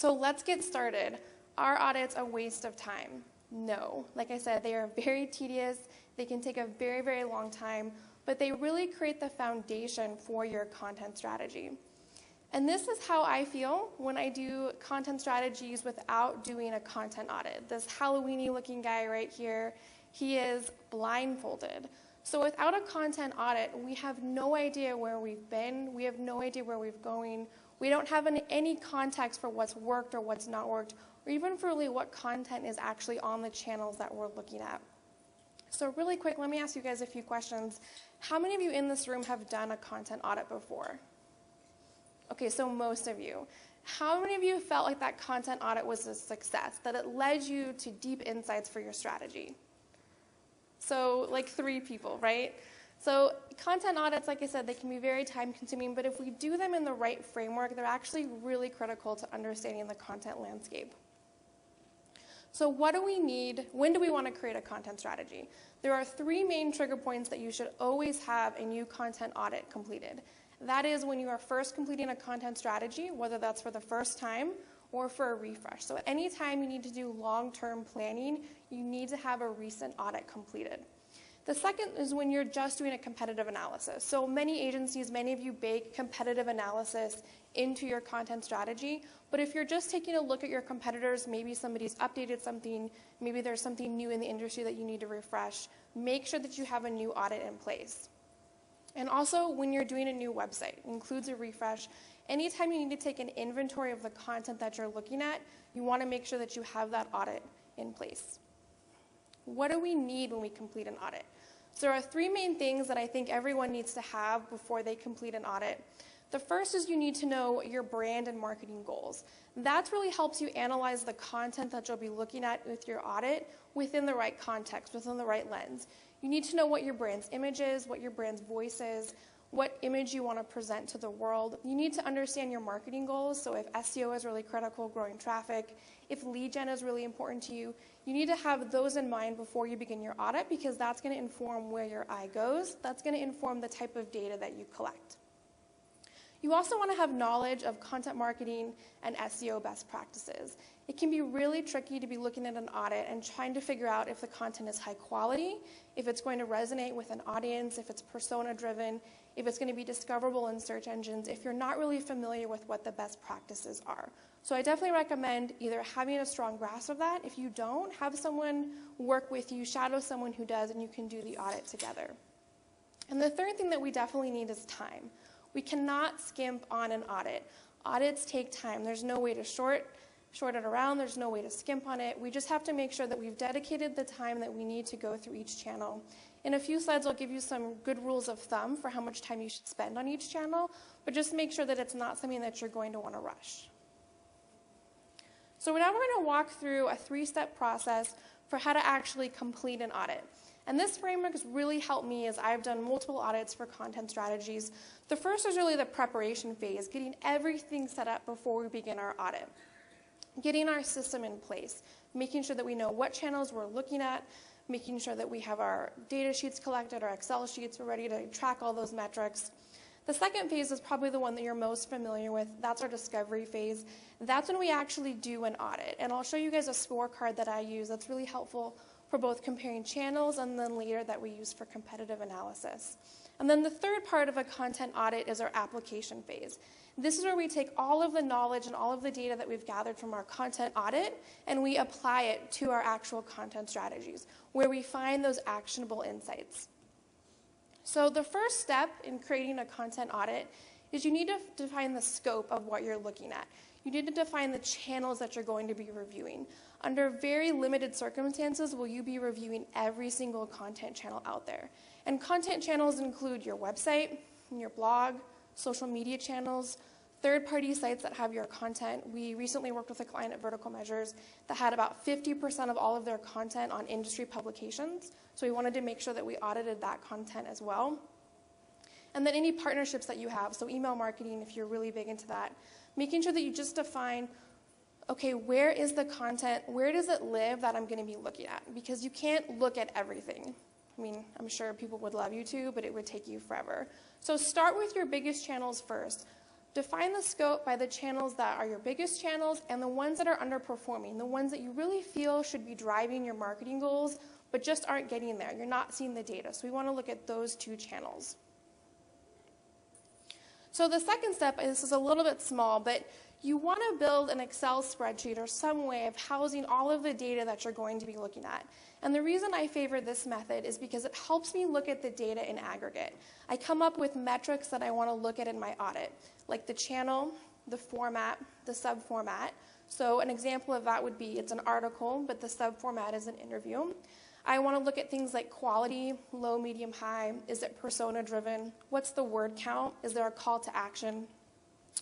So let's get started. Are audits a waste of time? No. Like I said, they are very tedious. They can take a very, very long time, but they really create the foundation for your content strategy. And this is how I feel when I do content strategies without doing a content audit. This Halloween-y looking guy right here, he is blindfolded. So without a content audit, we have no idea where we've been. We have no idea where we're going. We don't have any context for what's worked or what's not worked, or even for really what content is actually on the channels that we're looking at. So really quick, let me ask you guys a few questions. How many of you in this room have done a content audit before? Okay, so most of you. How many of you felt like that content audit was a success, that it led you to deep insights for your strategy? So like 3 people, right? So content audits, like I said, they can be very time consuming, but if we do them in the right framework, they're actually really critical to understanding the content landscape. So what do we need? When do we want to create a content strategy? There are 3 main trigger points that you should always have a new content audit completed. That is when you are first completing a content strategy, whether that's for the first time or for a refresh. So anytime you need to do long-term planning, you need to have a recent audit completed. The second is when you're just doing a competitive analysis. So many agencies, many of you bake competitive analysis into your content strategy, but if you're just taking a look at your competitors, maybe somebody's updated something, maybe there's something new in the industry that you need to refresh, make sure that you have a new audit in place. And also, when you're doing a new website, it includes a refresh. Anytime you need to take an inventory of the content that you're looking at, you want to make sure that you have that audit in place. What do we need when we complete an audit? So there are 3 main things that I think everyone needs to have before they complete an audit. The first is you need to know your brand and marketing goals. That really helps you analyze the content that you'll be looking at with your audit within the right context, within the right lens. You need to know what your brand's image is, what your brand's voice is, what image you want to present to the world. You need to understand your marketing goals. So if SEO is really critical, growing traffic, if lead gen is really important to you, you need to have those in mind before you begin your audit, because that's going to inform where your eye goes. That's going to inform the type of data that you collect. You also want to have knowledge of content marketing and SEO best practices. It can be really tricky to be looking at an audit and trying to figure out if the content is high quality, if it's going to resonate with an audience, if it's persona driven, if it's going to be discoverable in search engines, if you're not really familiar with what the best practices are. So I definitely recommend either having a strong grasp of that. If you don't, have someone work with you, shadow someone who does, and you can do the audit together. And the third thing that we definitely need is time. We cannot skimp on an audit. Audits take time. There's no way to short it around. There's no way to skimp on it. We just have to make sure that we've dedicated the time that we need to go through each channel. In a few slides, I'll give you some good rules of thumb for how much time you should spend on each channel, but just make sure that it's not something that you're going to want to rush. So now we're going to walk through a 3-step process for how to actually complete an audit. And this framework has really helped me as I've done multiple audits for content strategies. The first is really the preparation phase, getting everything set up before we begin our audit. Getting our system in place, making sure that we know what channels we're looking at, making sure that we have our data sheets collected, our Excel sheets, we're ready to track all those metrics. The second phase is probably the one that you're most familiar with. That's our discovery phase. That's when we actually do an audit. And I'll show you guys a scorecard that I use that's really helpful for both comparing channels and then later that we use for competitive analysis. And then the third part of a content audit is our application phase. This is where we take all of the knowledge and all of the data that we've gathered from our content audit and we apply it to our actual content strategies, where we find those actionable insights. So the first step in creating a content audit is you need to define the scope of what you're looking at. You need to define the channels that you're going to be reviewing. Under very limited circumstances will you be reviewing every single content channel out there. And content channels include your website, your blog, social media channels, third-party sites that have your content. We recently worked with a client at Vertical Measures that had about 50% of all of their content on industry publications. So we wanted to make sure that we audited that content as well. And then any partnerships that you have, so email marketing if you're really big into that, making sure that you just define, okay, where is the content, where does it live that I'm going to be looking at? Because you can't look at everything. I mean, I'm sure people would love you to, but it would take you forever. So start with your biggest channels first. Define the scope by the channels that are your biggest channels and the ones that are underperforming, the ones that you really feel should be driving your marketing goals, but just aren't getting there. You're not seeing the data. So we want to look at those 2 channels. So the second step, this is a little bit small, but you want to build an Excel spreadsheet or some way of housing all of the data that you're going to be looking at. And the reason I favor this method is because it helps me look at the data in aggregate. I come up with metrics that I want to look at in my audit, like the channel, the format, the subformat. So an example of that would be it's an article, but the subformat is an interview. I want to look at things like quality, low, medium, high. Is it persona driven? What's the word count? Is there a call to action?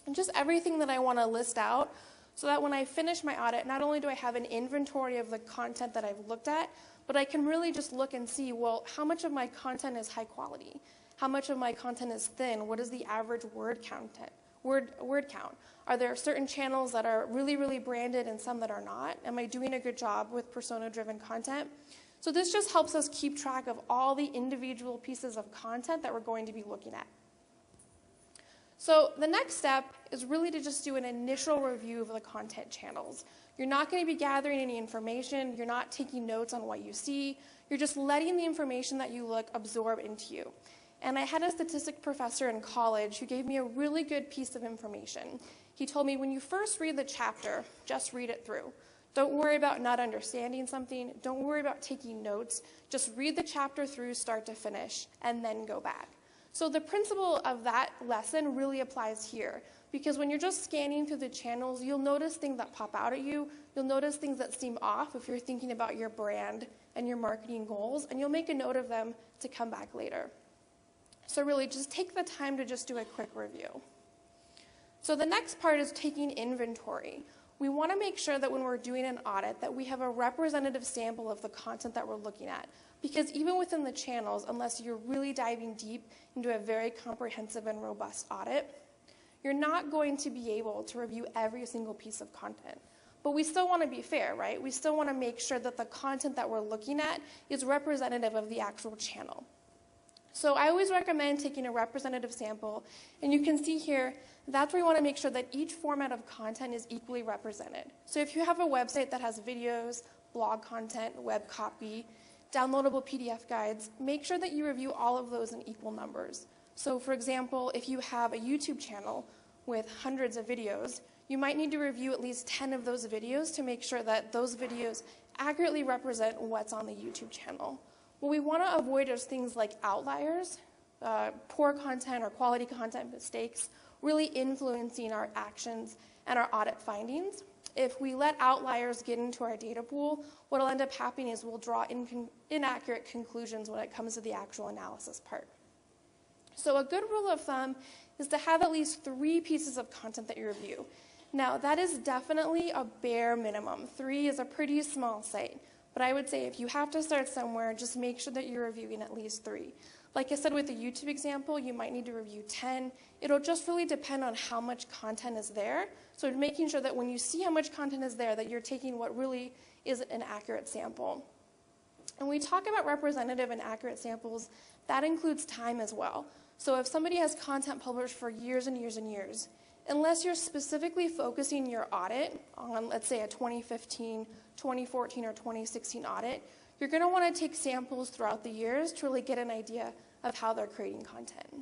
And just everything that I want to list out so that when I finish my audit, not only do I have an inventory of the content that I've looked at, but I can really just look and see, well, how much of my content is high quality? How much of my content is thin? What is the average word count? Are there certain channels that are really, really branded and some that are not? Am I doing a good job with persona-driven content? So this just helps us keep track of all the individual pieces of content that we're going to be looking at. So the next step is really to just do an initial review of the content channels. You're not going to be gathering any information. You're not taking notes on what you see. You're just letting the information that you look absorb into you. And I had a statistics professor in college who gave me a really good piece of information. He told me, when you first read the chapter, just read it through. Don't worry about not understanding something. Don't worry about taking notes. Just read the chapter through start to finish and then go back. So the principle of that lesson really applies here, because when you're just scanning through the channels, you'll notice things that pop out at you. You'll notice things that seem off if you're thinking about your brand and your marketing goals, and you'll make a note of them to come back later. So really just take the time to just do a quick review. So the next part is taking inventory. We want to make sure that when we're doing an audit that we have a representative sample of the content that we're looking at. Because even within the channels, unless you're really diving deep into a very comprehensive and robust audit, you're not going to be able to review every single piece of content. But we still want to be fair, right? We still want to make sure that the content that we're looking at is representative of the actual channel. So I always recommend taking a representative sample, and you can see here, that's where you want to make sure that each format of content is equally represented. So if you have a website that has videos, blog content, web copy, downloadable PDF guides, make sure that you review all of those in equal numbers. So for example, if you have a YouTube channel with hundreds of videos, you might need to review at least 10 of those videos to make sure that those videos accurately represent what's on the YouTube channel. What we want to avoid is things like outliers, poor content or quality content mistakes, really influencing our actions and our audit findings. If we let outliers get into our data pool, what will end up happening is we'll draw inaccurate conclusions when it comes to the actual analysis part. So a good rule of thumb is to have at least 3 pieces of content that you review. Now, that is definitely a bare minimum. 3 is a pretty small site. But I would say if you have to start somewhere, just make sure that you're reviewing at least 3. Like I said with the YouTube example, you might need to review 10. It'll just really depend on how much content is there. So making sure that when you see how much content is there, that you're taking what really is an accurate sample. And when we talk about representative and accurate samples, that includes time as well. So if somebody has content published for years and years and years, unless you're specifically focusing your audit on, let's say, a 2015, 2014, or 2016 audit, you're going to want to take samples throughout the years to really get an idea of how they're creating content.